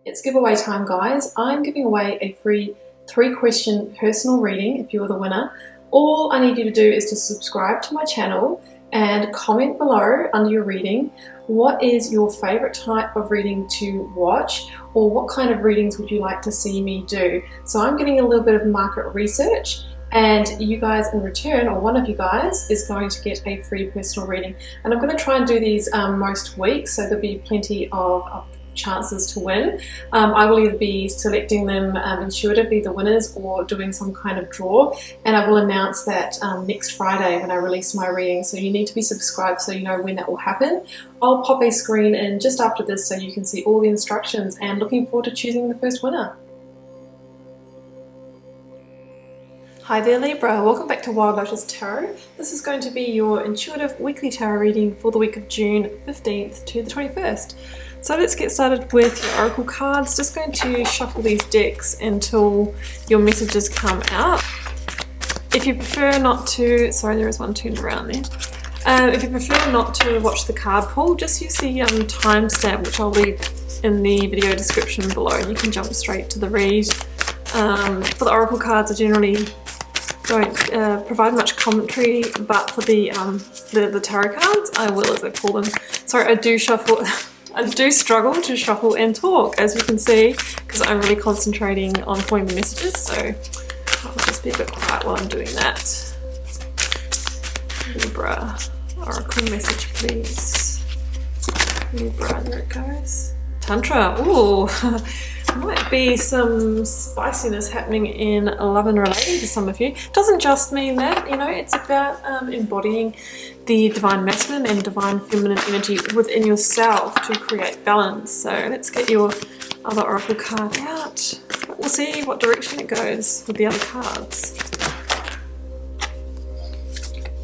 It's giveaway time, guys. I'm giving away a free 3-question personal reading if you're the winner. All I need you to do is to subscribe to my channel and comment below under your reading what is your favorite type of reading to watch, or what kind of readings would you like to see me do. So I'm getting a little bit of market research, and you guys in return, or one of you guys, is going to get a free personal reading. And I'm going to try and do these most weeks, so there'll be plenty of chances to win. I will either be selecting them intuitively, the winners, or doing some kind of draw, and I will announce that next Friday when I release my reading. So you need to be subscribed so you know when that will happen. I'll pop a screen in just after this so you can see all the instructions, and looking forward to choosing the first winner. Hi there Libra, welcome back to Wild Lotus Tarot. This is going to be your intuitive weekly tarot reading for the week of June 15th to the 21st. So let's get started with your oracle cards. Just going to shuffle these decks until your messages come out. If you prefer not to, sorry, there is one turned around there. If you prefer not to watch the card pull, just use the timestamp, which I'll leave in the video description below. You can jump straight to the read. For the oracle cards, I generally don't provide much commentary, but for the tarot cards, I will, as I call them. Sorry, I do struggle to shuffle and talk, as you can see, because I'm really concentrating on pulling the messages, so I'll just be a bit quiet while I'm doing that. Libra, oracle message please. Libra, there it goes. Tantra, ooh, might be some spiciness happening in love and relating to some of you. Doesn't just mean that, you know, it's about embodying the divine masculine and divine feminine energy within yourself to create balance. So let's get your other oracle card out. We'll see what direction it goes with the other cards.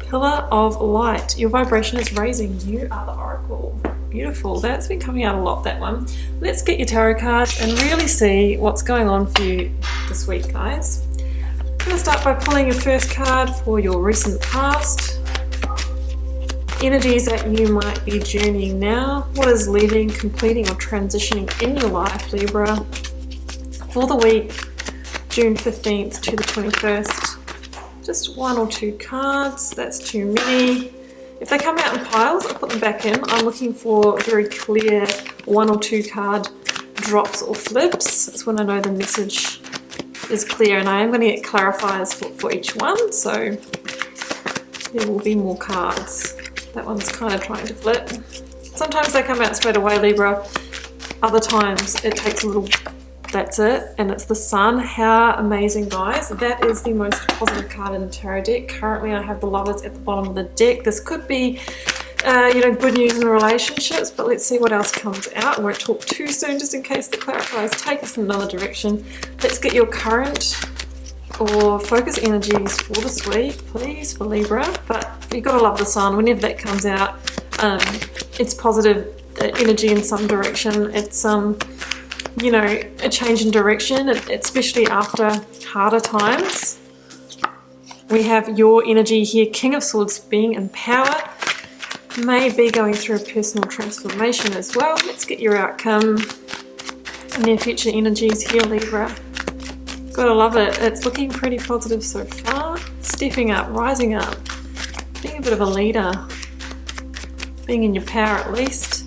Pillar of light. Your vibration is raising. You are the oracle. Beautiful. That's been coming out a lot, that one. Let's get your tarot cards and really see what's going on for you this week, guys. I'm going to start by pulling your first card for your recent past. Energies that you might be journeying now. What is leaving, completing, or transitioning in your life, Libra, for the week, June 15th to the 21st. Just 1 or 2 cards. That's too many. If they come out in piles, I'll put them back in. I'm looking for very clear 1 or 2 card drops or flips. That's when I know the message is clear, and I am going to get clarifiers for each one, so there will be more cards. That one's kind of trying to flip. Sometimes they come out straight away, Libra. Other times it takes a little, that's it, and it's the Sun. How amazing, guys. That is the most positive card in the tarot deck. Currently I have the Lovers at the bottom of the deck. This could be you know, good news in relationships, but let's see what else comes out. I won't talk too soon just in case the clarifiers take us in another direction. Let's get your current or focus energies for this week, please, for Libra. But you've got to love the Sun. Whenever that comes out, it's positive energy in some direction. It's you know, a change in direction, especially after harder times. We have your energy here, King of Swords, being in power. Maybe going through a personal transformation as well. Let's get your outcome. Near future energies here, Libra. Gotta love it. It's looking pretty positive so far. Stepping up, rising up, being a bit of a leader, being in your power at least.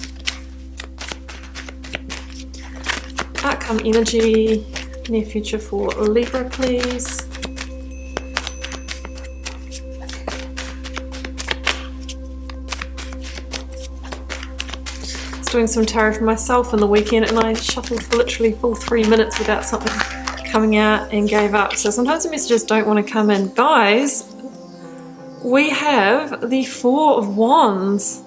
Outcome energy, near future for Libra, please. I was doing some tarot for myself on the weekend, and I shuffled for literally full 3 minutes without something coming out and gave up. So sometimes the messages don't want to come in. Guys, we have the 4 of Wands.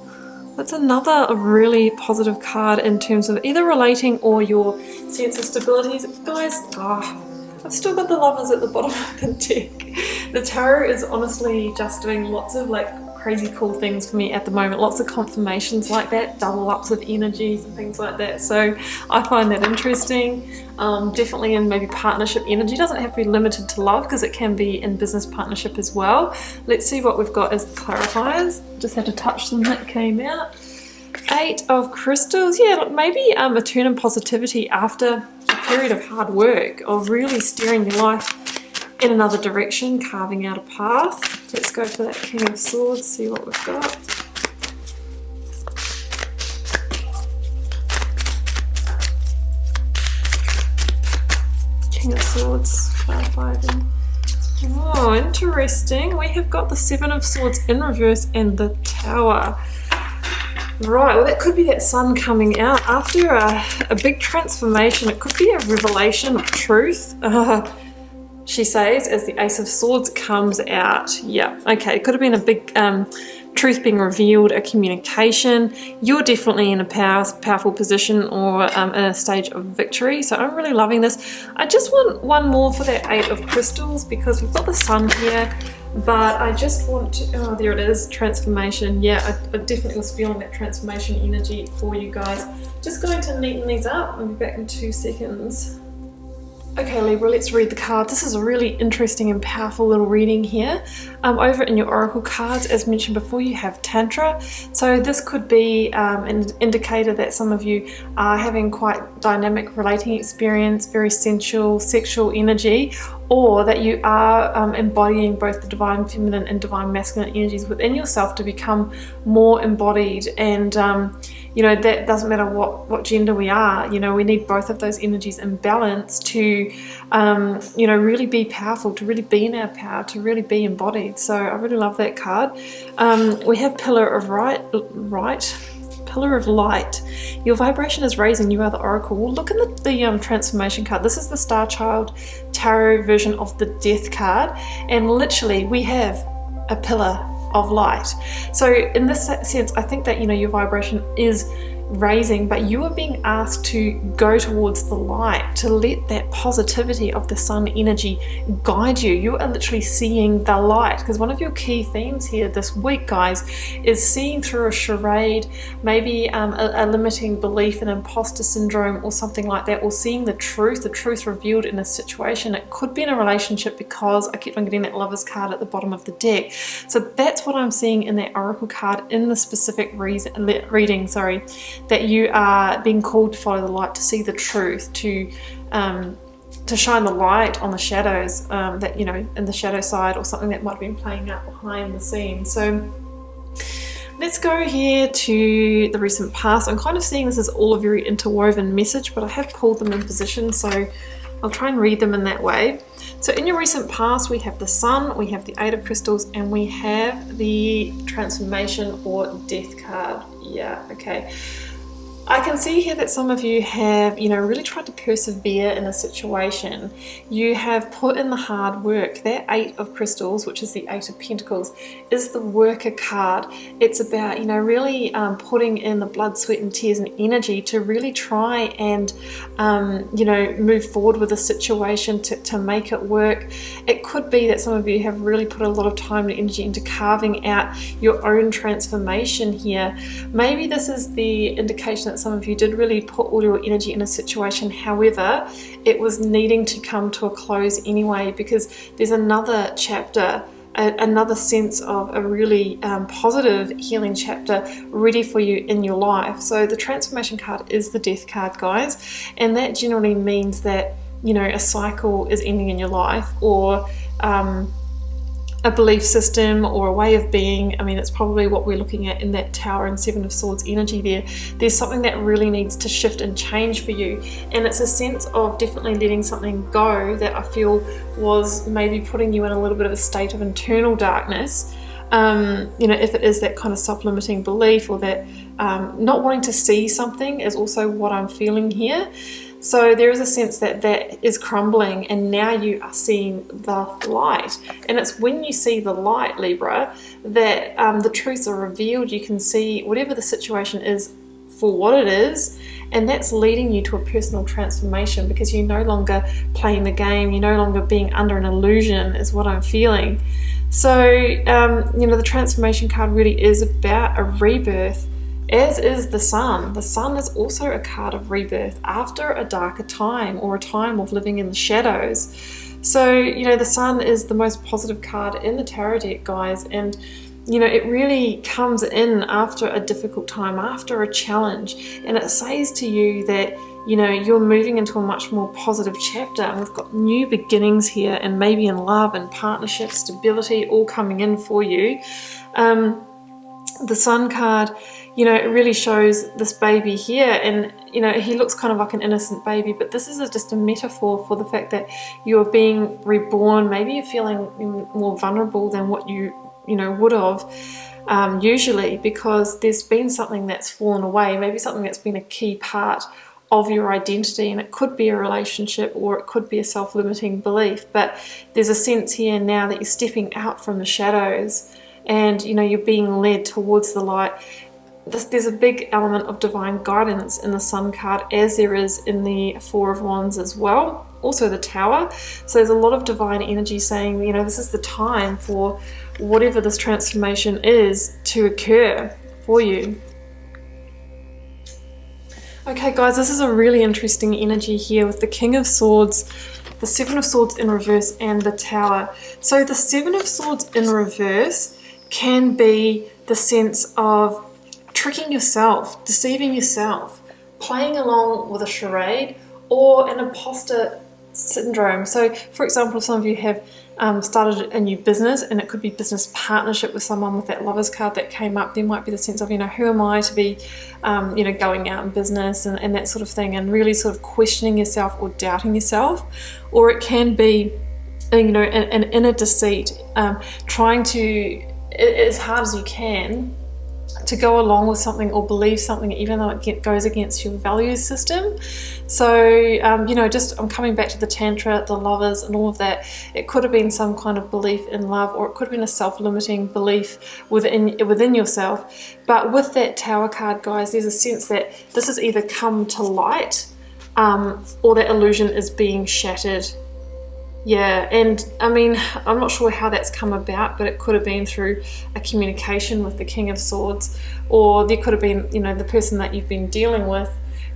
That's another really positive card in terms of either relating or your sense of stability. Guys, I've still got the Lovers at the bottom of the deck. The tarot is honestly just doing lots of like crazy cool things for me at the moment. Lots of confirmations like that, double ups of energies and things like that. So I find that interesting. Definitely in maybe partnership energy. Doesn't have to be limited to love, because it can be in business partnership as well. Let's see what we've got as the clarifiers. Just had to touch them, that came out. Eight of Crystals. Yeah, look, maybe a turn in positivity after a period of hard work, of really steering your life in another direction, carving out a path. Let's go for that King of Swords, see what we've got. King of Swords, clarifying. Oh, interesting. We have got the Seven of Swords in reverse and the Tower. Right, well that could be that sun coming out after a big transformation. It could be a revelation of truth. She says, as the Ace of Swords comes out. Yeah, okay, it could have been a big truth being revealed, a communication. You're definitely in a powerful position or in a stage of victory. So I'm really loving this. I just want one more for that Eight of Crystals because we've got the sun here, but I just want to, oh, there it is, transformation. Yeah, I definitely was feeling that transformation energy for you guys. Just going to neaten these up. I'll be back in 2 seconds. Okay Libra, let's read the card. This is a really interesting and powerful little reading here. Over in your Oracle cards, as mentioned before, you have Tantra. So this could be an indicator that some of you are having quite dynamic relating experience, very sensual, sexual energy, or that you are embodying both the divine feminine and divine masculine energies within yourself to become more embodied. And you know, that doesn't matter what gender we are, you know, we need both of those energies in balance to you know, really be powerful, to really be in our power, to really be embodied. So I really love that card. We have Pillar of Pillar of Light. Your vibration is raising, you are the Oracle. Well, look at the transformation card. This is the Starchild Tarot version of the Death card, and literally we have a pillar of light. So in this sense, I think that, you know, your vibration is raising, but you are being asked to go towards the light, to let that positivity of the sun energy guide you. You are literally seeing the light, because one of your key themes here this week, guys, is seeing through a charade, maybe a limiting belief in imposter syndrome or something like that, or seeing the truth revealed in a situation. It could be in a relationship, because I keep on getting that Lovers card at the bottom of the deck. So that's what I'm seeing in that Oracle card in the specific reading, sorry, that you are being called to follow the light, to see the truth, to shine the light on the shadows that, you know, in the shadow side, or something that might have been playing out behind the scenes. So let's go here to the recent past. I'm kind of seeing this as all a very interwoven message, but I have pulled them in position, so I'll try and read them in that way. So in your recent past, we have the Sun, we have the Eight of Crystals, and we have the Transformation or Death card. Yeah, okay. I can see here that some of you have, you know, really tried to persevere in a situation. You have put in the hard work. That Eight of Crystals, which is the Eight of Pentacles, is the worker card. It's about, you know, really putting in the blood, sweat and tears and energy to really try and, you know, move forward with a situation to make it work. It could be that some of you have really put a lot of time and energy into carving out your own transformation here. Maybe this is the indication that some of you did really put all your energy in a situation, however it was needing to come to a close anyway, because there's another chapter, another sense of a really positive healing chapter ready for you in your life. So the transformation card is the Death card, guys, and that generally means that, you know, a cycle is ending in your life, or a belief system or a way of being. I mean, it's probably what we're looking at in that Tower and Seven of Swords energy there. There's something that really needs to shift and change for you, and it's a sense of definitely letting something go that I feel was maybe putting you in a little bit of a state of internal darkness. You know, if it is that kind of self-limiting belief, or that not wanting to see something, is also what I'm feeling here. So there is a sense that that is crumbling, and now you are seeing the light. And it's when you see the light, Libra, that the truths are revealed. You can see whatever the situation is for what it is, and that's leading you to a personal transformation, because you're no longer playing the game, you're no longer being under an illusion, is what I'm feeling. So, you know, the transformation card really is about a rebirth, as is the Sun. The Sun is also a card of rebirth after a darker time, or a time of living in the shadows. So, you know, the Sun is the most positive card in the tarot deck, guys, and you know, it really comes in after a difficult time, after a challenge, and it says to you that, you know, you're moving into a much more positive chapter, and we've got new beginnings here, and maybe in love and partnership, stability, all coming in for you. The Sun card, you know, it really shows this baby here, and, you know, he looks kind of like an innocent baby, but this is just a metaphor for the fact that you're being reborn. Maybe you're feeling more vulnerable than what you know, would have usually, because there's been something that's fallen away, maybe something that's been a key part of your identity, and it could be a relationship or it could be a self-limiting belief, but there's a sense here now that you're stepping out from the shadows, and, you know, you're being led towards the light. There's a big element of divine guidance in the Sun card, as there is in the Four of Wands as well, also the Tower. So there's a lot of divine energy saying, you know, this is the time for whatever this transformation is to occur for you. Okay guys, this is a really interesting energy here with the King of Swords, the Seven of Swords in reverse, and the Tower. So the Seven of Swords in reverse can be the sense of tricking yourself, deceiving yourself, playing along with a charade, or an imposter syndrome. So for example, some of you have started a new business, and it could be business partnership with someone with that Lovers card that came up. There might be the sense of, you know, who am I to be you know, going out in business and that sort of thing, and really sort of questioning yourself or doubting yourself. Or it can be, you know, an inner deceit, trying to, as hard as you can, to go along with something or believe something even though it goes against your value system. So you know, just I'm coming back to the Tantra, the Lovers, and all of that. It could have been some kind of belief in love, or it could have been a self-limiting belief within yourself. But with that Tower card, guys, there's a sense that this has either come to light, or that illusion is being shattered. Yeah, and I mean, I'm not sure how that's come about, but it could have been through a communication with the King of Swords, or there could have been, you know, the person that you've been dealing with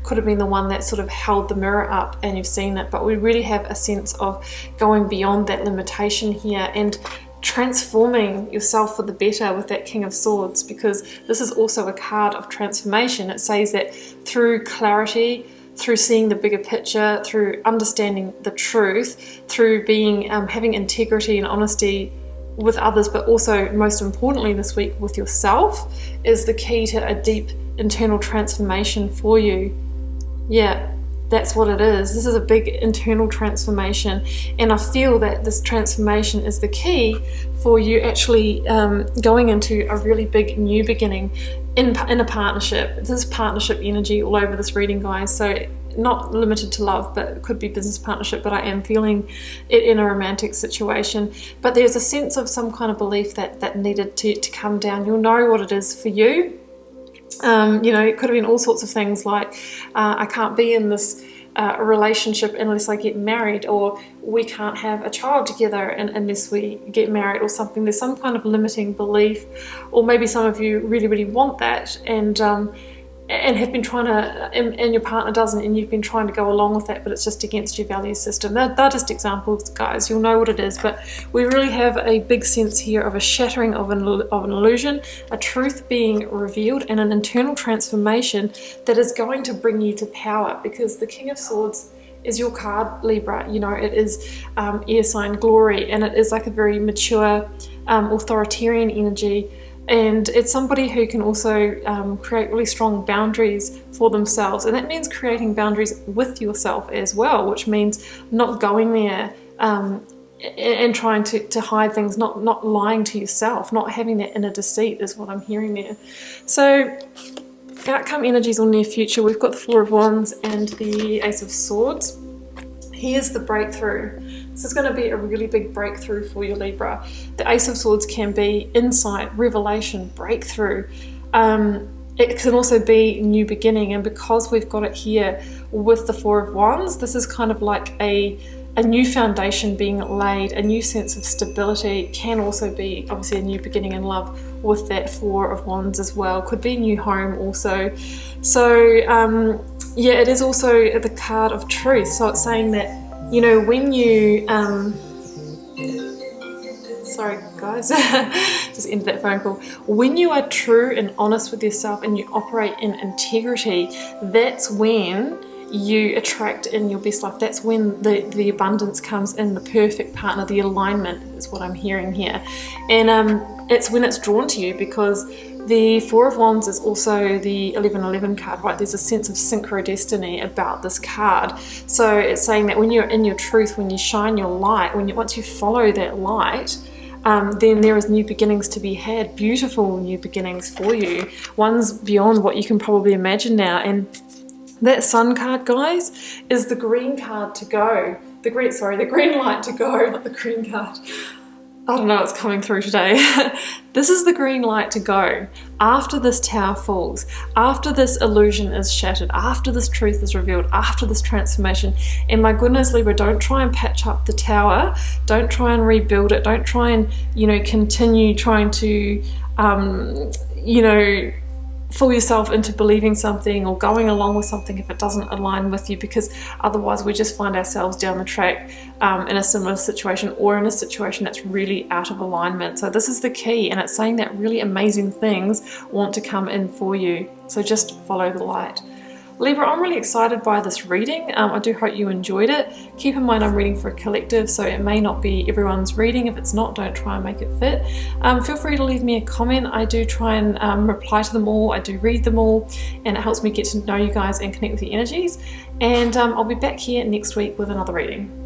could have been the one that sort of held the mirror up and you've seen it. But we really have a sense of going beyond that limitation here and transforming yourself for the better with that King of Swords, because this is also a card of transformation. It says that through clarity, through seeing the bigger picture, through understanding the truth, through being having integrity and honesty with others, but also most importantly this week with yourself, is the key to a deep internal transformation for you. Yeah, that's what it is. This is a big internal transformation, and I feel that this transformation is the key for you actually going into a really big new beginning in a partnership. This is partnership energy all over this reading, guys, so not limited to love, but it could be business partnership, but I am feeling it in a romantic situation. But there's a sense of some kind of belief that needed to come down. You'll know what it is for you. You know, it could have been all sorts of things like I can't be in this relationship unless I get married, or we can't have a child together unless we get married, or something. There's some kind of limiting belief, or maybe some of you really, really want that and have been trying to, and your partner doesn't, and you've been trying to go along with that, but it's just against your value system. They're just examples, guys. You'll know what it is, but we really have a big sense here of a shattering of an illusion, a truth being revealed, and an internal transformation that is going to bring you to power, because the King of Swords is your card, Libra. You know, it is air sign glory, and it is like a very mature, authoritarian energy. And it's somebody who can also create really strong boundaries for themselves, and that means creating boundaries with yourself as well, which means not going there and trying to hide things, not lying to yourself, not having that inner deceit is what I'm hearing there. So outcome energies or near future, we've got the Four of Wands and the Ace of Swords. Here's the breakthrough. This is going to be a really big breakthrough for you, Libra. The Ace of Swords can be insight, revelation, breakthrough. It can also be new beginning, and because we've got it here with the Four of Wands, this is kind of like a new foundation being laid, a new sense of stability. It can also be obviously a new beginning in love with that Four of Wands as well. Could be a new home also. So yeah, it is also the card of truth. So it's saying that, you know, when you sorry guys just ended that phone call. When you are true and honest with yourself and you operate in integrity, that's when you attract in your best life. That's when the abundance comes in, the perfect partner, the alignment is what I'm hearing here. And it's when it's drawn to you, because the Four of Wands is also the 1111 card, right? There's a sense of synchrodestiny about this card. So it's saying that when you're in your truth, when you shine your light, once you follow that light, then there is new beginnings to be had, beautiful new beginnings for you, ones beyond what you can probably imagine now. And that Sun card, guys, is the green card to go. The green light to go, not the green card. I don't know what's coming through today. This is the green light to go. After this tower falls, after this illusion is shattered, after this truth is revealed, after this transformation. And my goodness, Libra, don't try and patch up the tower. Don't try and rebuild it. Don't try and, continue trying to, fool yourself into believing something or going along with something if it doesn't align with you, because otherwise we just find ourselves down the track in a similar situation, or in a situation that's really out of alignment. So this is the key, and it's saying that really amazing things want to come in for you. So just follow the light. Libra, I'm really excited by this reading. I do hope you enjoyed it. Keep in mind I'm reading for a collective, so it may not be everyone's reading. If it's not, don't try and make it fit. Feel free to leave me a comment. I do try and reply to them all. I do read them all, and it helps me get to know you guys and connect with the energies. And I'll be back here next week with another reading.